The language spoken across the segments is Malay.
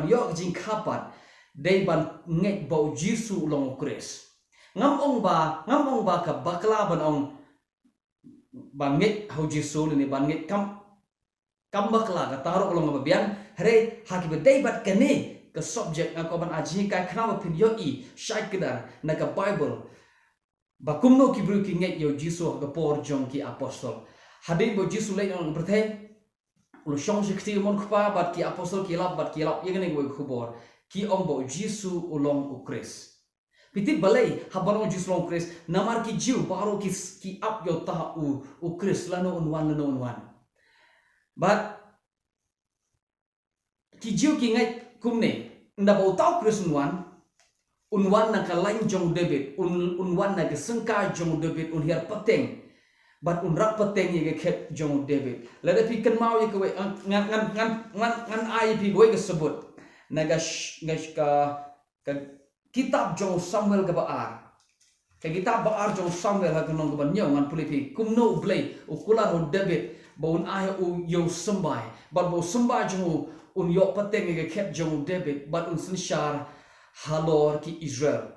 ban yok jing kapat dei ban ngeit bau jisu long Khrist ngam ong ba ka bakla ban ong ban ngeit HA U JISU ni ban ngeit kam bakla ka tarok long ba biang hre haki ba dei bat kane ke subject ngako ban aji kai khna pin yo I shai kedar na ka Bible ba kumno ki bru ki ngeit yo jisu ka por jong ki apostol hadin bo jisu le on berthe ulu shong shikti mon khpa bat ki apostol ki lap ye gane go khubor ki om bo jisu ulong u Khrist piti Blei haban on jisu long Khrist namar ki jiu baroh ki up yo ta u Khrist lano unwan but ki jiu ki ngai kumne nda bo tau Khrist unwan na ka lain jong David unwan na ka sengka jong David un hiar pateng but unrak pateng ye ke khet jong David lada pi kan mau ye ke ngan ai pi boy ke sebut naga ka kitab jong Samuel ke baar ka kitab baar jong Samuel ha kunong ke banyo ngan puli pi kumno Blei ukular on David bon ai u yo sembai but bo sembai jong un yo pateng ye ke khet jong David but un senshar halor ki Israel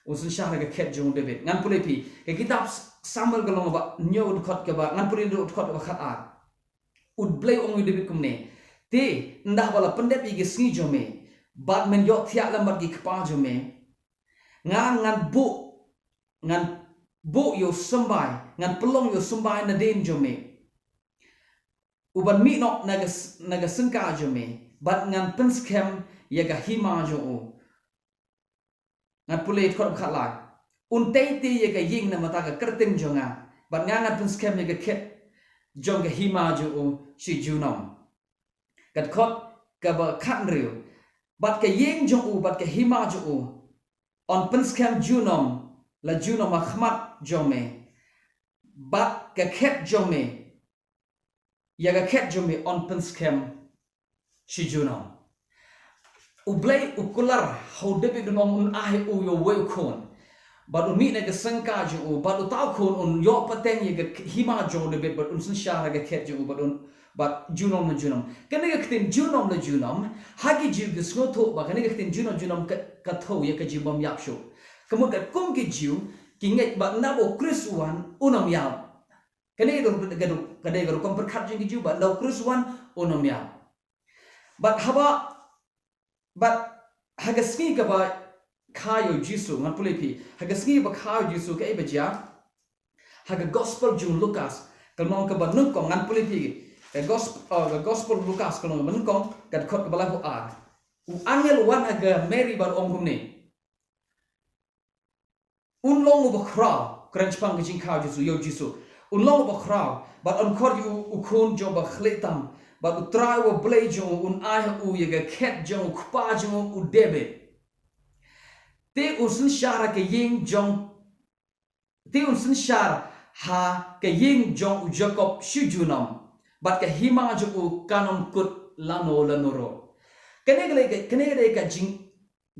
un senshar ke khet jong David ngan puli pi ka kitab Samuel galong ba nyo dkhot ke ba ngan puri dkhot ba khat a ud Blei ong David kumne te ndah bala pendep igi sngi jome bad men yo thia lam bat gi kpa jome ngan bu yo sembai ngan pelong yo sembai na den jome uban mynno naga sengka jome bad ngan penskem yaga hima jo ngan puli dkhot khat la un te ye ka ying na mata ka kerting jonga bat ngangat pun scam ye ka khet jong ka hima ju si junom kat khot ka ba khat riu bat ka ying jong bat ka hima ju on pun scam junom la junom ma khmat jome bat ka khet jome ya ka khet jome on pun scam si junom u Blei ukular how David nom un ai u yo we kon but un mi na ka sangka ju but u tau kon un yo pateng ye ka hima jo David but un shara ka khet ju but junom na junom kan ga ktin junom la junom hagi ju ga snotho ba kan ga ktin junom ka tho ye ka jibam yap shu kamut ka kum ki ju ki nget ba na bo Khrist wan unom yap kan ga do kom perkhat jing ki ju ba no Khrist wan unom yap but hagasngi ka ba HA U JISU ngan puli pi hagasngi ba HA U JISU ka ibaja haga gospel jung Lucas kalong ka ba nung kong ngan puli pi ka gospel Lucas kalong ba nung kong ka khot ka bala ko a u angel wan haga Mary ba ong kumne un long ba kra kren chpang ka jing HA U JISU yo JISU un long ba kra ba on khot u khon jo ba khletam ba u trai wa Blei jong un ai u ye ga khet jong khpa jong u David te usun shara ke ying jong te usun shara ha ke ying jong u Jacob shujunam bat ke hima jo u kanom kut lanoro kene ka jing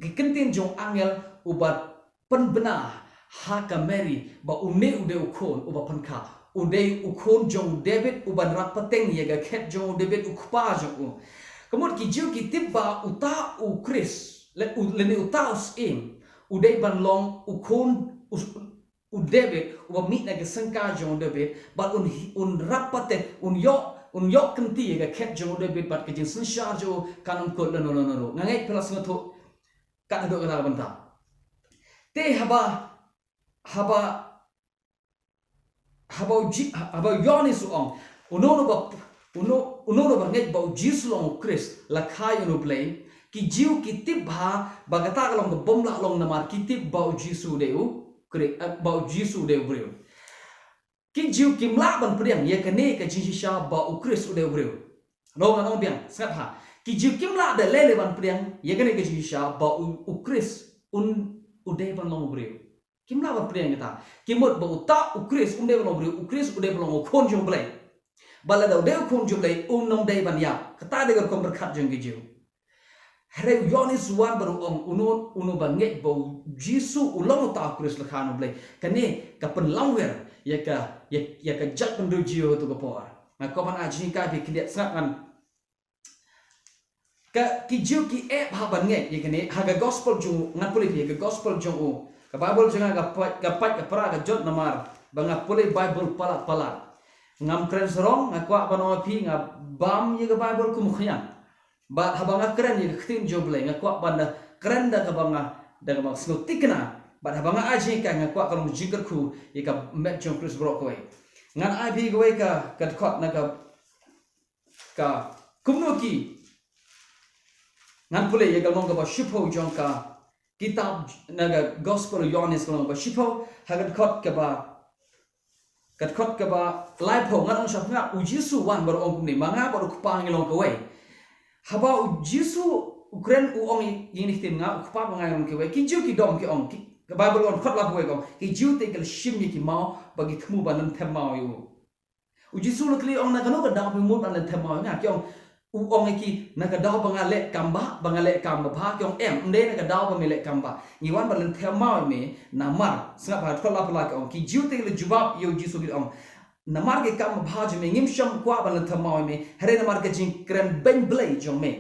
ke kentin jong angel u bat penbena ha ka Mary ba une ude u khon u ba pankha ude u khon jong David u ban rak pateng ye ga khet jong David u khpa jo u kamut ki ju ki tibba uta u Khrist le uta us im udai ban long ukon u David u mi na ga sangka jong David but un rapate un yo kanti ga khet jong David but ke jing sanshar jo kanum ko no ngai plus ngatho ka do ga banta te haba Ioanis ong uno ba ngai ba jisu long Khrist la khai no Blei ki jiu ki tibha bagata long bomla long namar ki tib ba jisu deu ba jisu deu breu ki jiu ki mla ban priang ye kane ka jinsha ba Khrist deu breu no ngam biang sngap ki jiu ki mla de lele ban priang ye kane ka jinsha ba Khrist ude ban long breu ki mla ban priang ta ki mot ba uta Khrist ude ban long breu Khrist ude ban long khon jong Blei bala da deu khon jong Blei nom dei ban ya kata de kom berkhat jong ki jiu Hre Ioanis wan baru ong uno banget bau jisu ulang ta Khrist lakhano Blei kane ka penlangwer ya ka jat pendu jiu tu ka por na ko ban aji ka bi kliat sangat kan ki jiu ki haban ngeit ye kene haga gospel jung ngan puli ye gospel jung u ka Bible jang ga pat ka pra ga jot namar banga puli Bible pala ngam kren serong ngakwa bano pi nga bam ye ga Bible ku mukhyan ba habanga kren ye khtin joble ngakwa banda kren da ka banga sno tikna ba habanga aji ka ngakwa ka jigar ku ye ka met jong Khrist bro ko ngan ai bi go ka dkhot na ka kumnoki ngan pule ye galong ka ba shipo jong ka kitab naga gospel Ioanis galong ba shipo hagat khot ka ba laipo ngan ong shapnga u jisu wan bar ong ni manga bar ku pa ngilong ka we haba u jisu ukren u ong yini tim nga ku pa nga ngilong ka we ki ju ki dom ki ong ka Bible on khot la we ko ki ju te kal shim ni ki mau bagi thmu ba nan them mau yu u jisu lokli ong na kanu ka da pe mu ban nan them mau nga ki ong u ong ki na ka daw bangale kamba bha kyong nde na ka daw bangale kamba ni wan balan thema me namar sngap ha khola pala kyong ki jute le jubab yo jisu gi ong namar ke kam bha jme ngim sham kwa balan thema me hare namar ke jing kren ben blei jong me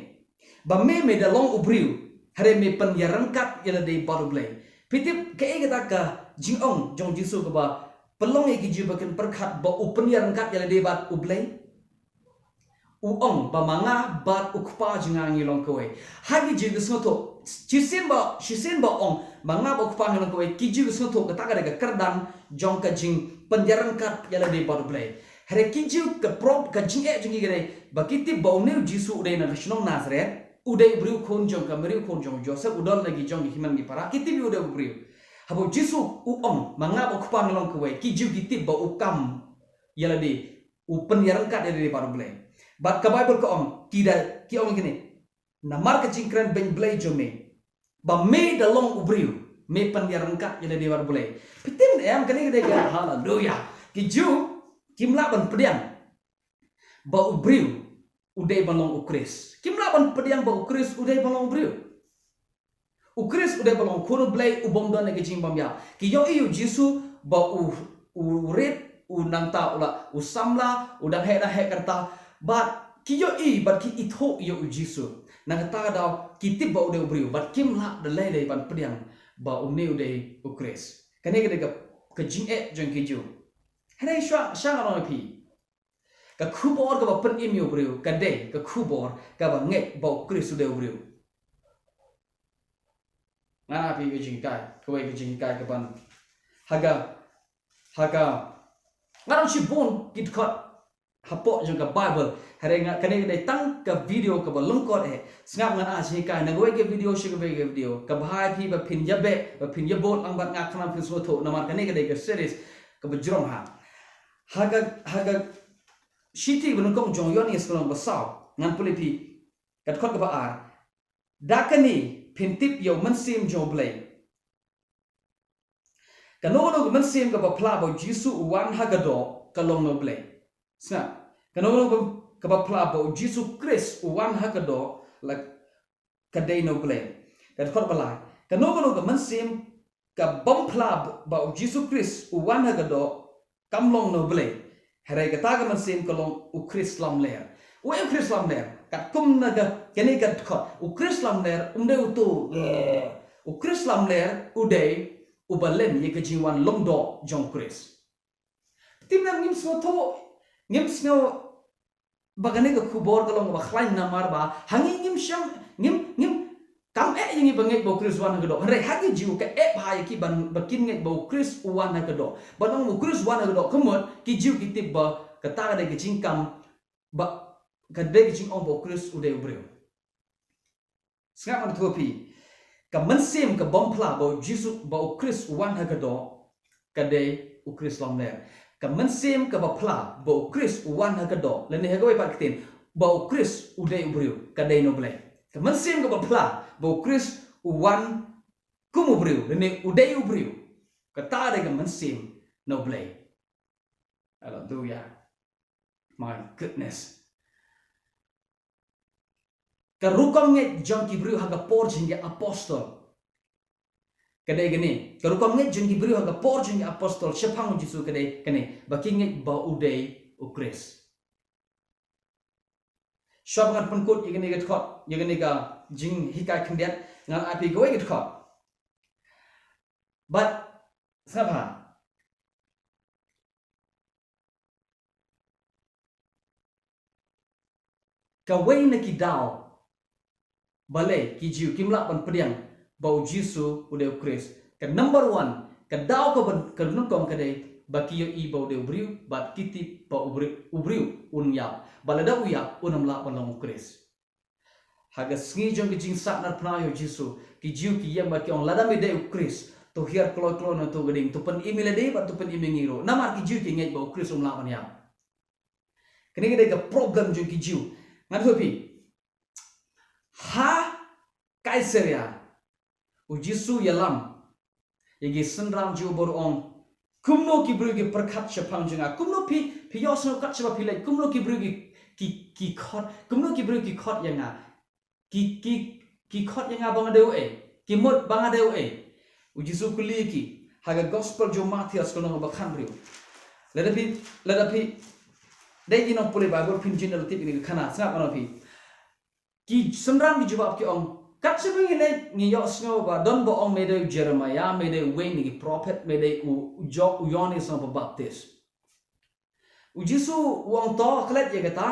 ba me da long ubriu hare me pan yarangkat yela de baroh blei pitip ke e ta ka jing ong jong jisu ka ba pelong e ki jubaken perkhat ba upen yarangkat yela de bat ublei uong ba manga bat ukpa jinga ngilong kowe hagi jigus ngoto shisin ba ong manga ba ukpa ngilong kowe ki jigus ngoto ka taka daga kerdan jong ka jing penjarang kat yala de baroh blei hare ki jiu ka prop ka jing jingi gere ba kiti ba ne jisu udai na shnong nazret udai briu khon jong ka meriu khon jong joseph udol lagi jong himan gi para kiti bi udai briu habo jisu uong manga ba ukpa ngilong kowe ki jiu kiti ba ukam yala de u penjarang kat yala de baroh blei Bat ka Bible ko ong ki ong gini namar ka jingkran ben blei jome ba me da long ubriu me pandiarangkat yele de baroh blei pitim em kani de ga haleluya ki ju kimla ban pediang ba ubriu udai balong ukris kimla ban pediang ba ukris udai balong ubriu ukris udai balong kono blei ubom don ke jing bam ya ki yo yu jisu ba u ret u nangta ula u samla udang he karta but kiyo but ki itho yo jisu nang ta daw kitib ba ude ubriu but kim la de lele ban pediang ba une ude ukris kane ke ka jing jong kiju hare sha ngalo pi ka khubor ka ba pen im yo ubriu ka de ka khubor ka ba ngeit ba ukris ude ubriu ngana pi ke jing kai ko ke jing kai ka ban haga ngaron si bon dkhot hapo jong ka Bible hare nga kane dai tang ka video ka ba lyngkot sngap ngana si kai na goe ke video shi ke video ka bhai phi ba phin yabe ba phin yabot ang bat nga khana phin so tho namar kane ke dai ka series ka ba jrong haga shiti bun kong jong Ioanis kolong ba saw ngan puli phi ka khot ka ba ar dakani phin tip yo man sim jo blei kanono man sim ka ba pla ba jisu wan hagado kalong no blei Snap. Kanono ka ba pla ba jisu Khrist wan hakado like kadai no blei ka khot balai kanono ka mansim ka bom pla ba jisu Khrist wan hakado kamlong no blei hare ka ta ka mansim ka long u Khrist lam ler u Khrist lam ler ka kum na ga kene ka khot u Khrist lam ler umde utu u Khrist lam ler udai u balem ye ka jiwan longdo jong Khrist timna ngim so tho ngim sngewbha bagane ka khubor ka long ba khlain namar ba hangi ngim kam yengi bangai ba Khrist wan hagado hare hagi jiu ka bha ki ban bakin ngai ba Khrist wan hagado banong mu Khrist wan hagado kamut ki jiu ki tip ba ka ta ga de jingkam ba ka de jing ong ba Khrist ude ubreu sngap an thopi ka mansim ka bompla ba jisu ba Khrist wan hagado ka de Khrist lam ler ka mansim ka ba pla ba Khrist wan hagado lene hagoi pat kitin ba Khrist ude ubreu ka de no blei ka mansim ka ba pla ba Khrist wan kumu breu lene ude ubreu ka ta de ka mansim no blei hallelujah my goodness ka rukom ngeit jong ki breu haga por jinge apostol kadai gini karukom ngeit jong ki breu haga por jinge apostol shapang jisu kadai kane baking ngeit ba udai Khrist shop ngan penkut yagani dkhot yagani ga jing hikai khendiat ngan api goi dkhot but sngewbha ka wei na ki dao balai ki jiu kimla ban pediang bau jisu ude Khrist ka number 1 ka dao ko ban ka nungkong ka dei baki yo I bau de ubriu bat kiti ba ubriu unyap balada uyap unamla ban Khrist haga sngi jong jing sat nar pna yo jisu ki jiu ki yam ba ki on lada me de Khrist to hiar klo na to gading to pen email de ba to pen email ngiro namar ki jiu ki ngeit bau Khrist umla ban yap kene de ka problem jong ki jiu ngan thopi ha kaiseria u jisu yalam yagi senram jiu borong kumno ki brugi perkhat chapang jenga kumno pi yosno kat chapa pi lai kumno ki brugi ki khot kumno ki brugi khot yanga ki khot yanga bangadeu ki mot bangadeu u jisu kuli ki haga gospel jo Matias kono ba khanriu ladapi dai gino pule ba gor pinjin al tip ni khana sngap ono pi ki senram ki jawab ki ong kat sebing ni iohsngew ba don bo ong mede Jeremiah mede wei ni prophet mede u Ioanis no baptis u jisu wong to klet ye kata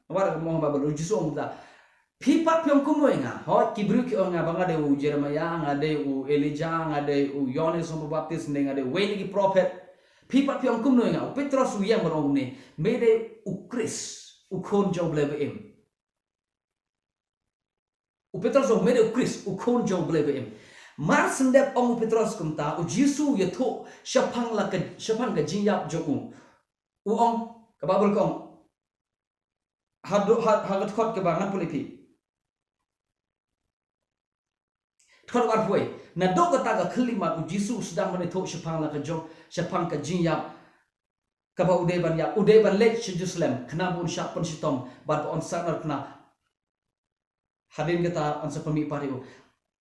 war mo ba u jisu ong da pi pat pyong kumo nga ho ki bru ki ong ba ngade u Jeremiah ngade u Elijah ngade u Ioanis no baptis ngade wei ni prophet pi pat pyong kumo nga Petros u yang borong ni mede u Khrist u khon jong Blei beim u Petros o mede u Khrist u khon jong Blei beim mar sendep ong Petros kumta u jisu ye tho shapang ga jingyap jong u ong ka babul kong hagat khot ke bangan pulipi thot war puai na do ka ta ga khlimat u jisu sedang mene tho shapang la ka jong shapang ka jingyap kaba ude ban lek Jerusalem kena bun syak pun sitom bat on sanar kena hadin kata on sapami pariu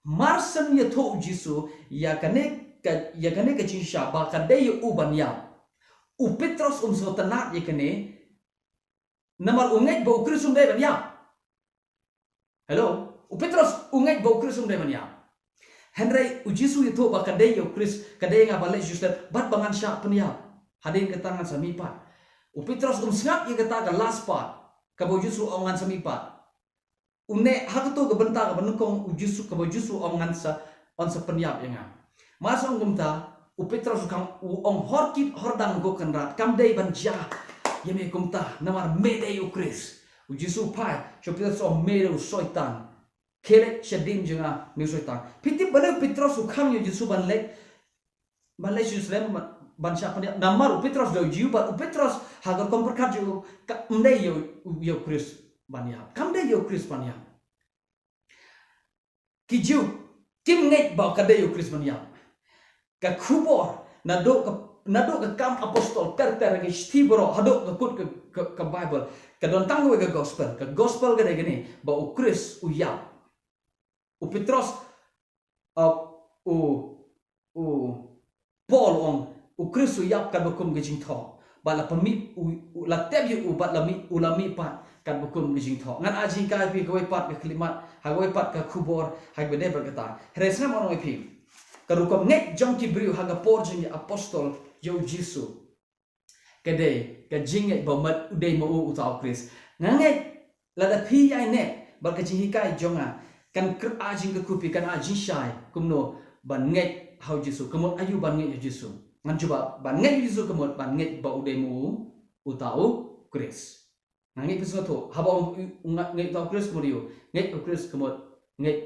marsen ye tho jisu ya kane ka jinsha ba ka de u ban ya u Petros so tanat ye kane namar ungait ba Khrist de ban ya hello u Petros ungait ba Khrist de ban ya henry u jisu ye tho ba ka de yo Khrist ka de nga ba lek Jerusalem bat bangan syak pun ya hadin ke tangan samipat u Petros sngap ye kata ka last part ka bo jisu ongan samipat une hakato ke benta ka banukong u jisu ka bo jisu ongan sa on sa penyap yang masong gumta u Petros kang u ong horkit hordang go kan rat kam dei ban ja ye me gumta namar mede u Khrist u jisu pai so Petros o mede u soitan kele shadim jenga mi soitan pitip bale Petros u kham ye jisu ban lek Jerusalem bansha panya namar u Petros do jiu ba u Petros hagar kom perkat ju ka mde yo Khrist banya kam de yo Khrist banya ki jiu kim ngeit ba ka de yo Khrist banya ka khubor na do ka kam apostol ter ke stibro hado ka kut ka Bible ka don tang we ka gospel ka de gini ba u Khrist u ya u Petros u Paul ong u Khrist yap kan bukum gijing tho bala pamip u la teb yu bat lami pat kan bukum gijing tho ngan ajing ka pi goi pat ka klimat ha goi pat ka khubor ha bede berkata resna mon oi pi ka rukom ngeit jong ki briu ha ga por jing apostol yo jisu kede ka jing ba mat udei mo u tau Khrist nganget la da pi ai ne bal ka jing hikai jonga kan kr ajing ka kupi kan ajing shai kumno ban ngeit hau jisu kemot ayu ban ngeit jisu ngan coba ban ngeit jisu kemot ban ngeit ba ude mu utau Khrist nangit pisu to haba ngeit tau Khrist kemudio ngeit Khrist kemot ngeit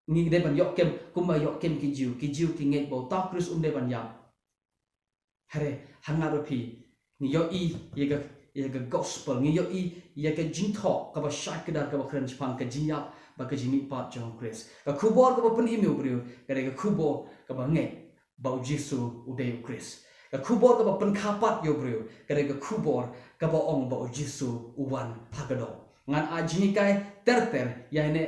ngi de ban yok kem kuma yok kem ki jiu ki ngeit ba tau Khrist de ban ya hare hangar pi ni yo I ye ga gospel ni yo I ye ga jing tho ka ba shak kedar ka ba kren chpang ka jing ya ba ka jing pat jong Khrist ka khubor ka ba pen email brio ka de ka khubor ka ba ngeit bau jisu ude Khrist ka khubor ka ba pen khapat yo brio ka de ka khubor ka ba ong bau jisu uwan phagado ngan ajini kai ter ya ne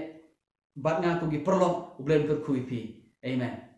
bat nga ko gi perlo ublen ko kui pi amen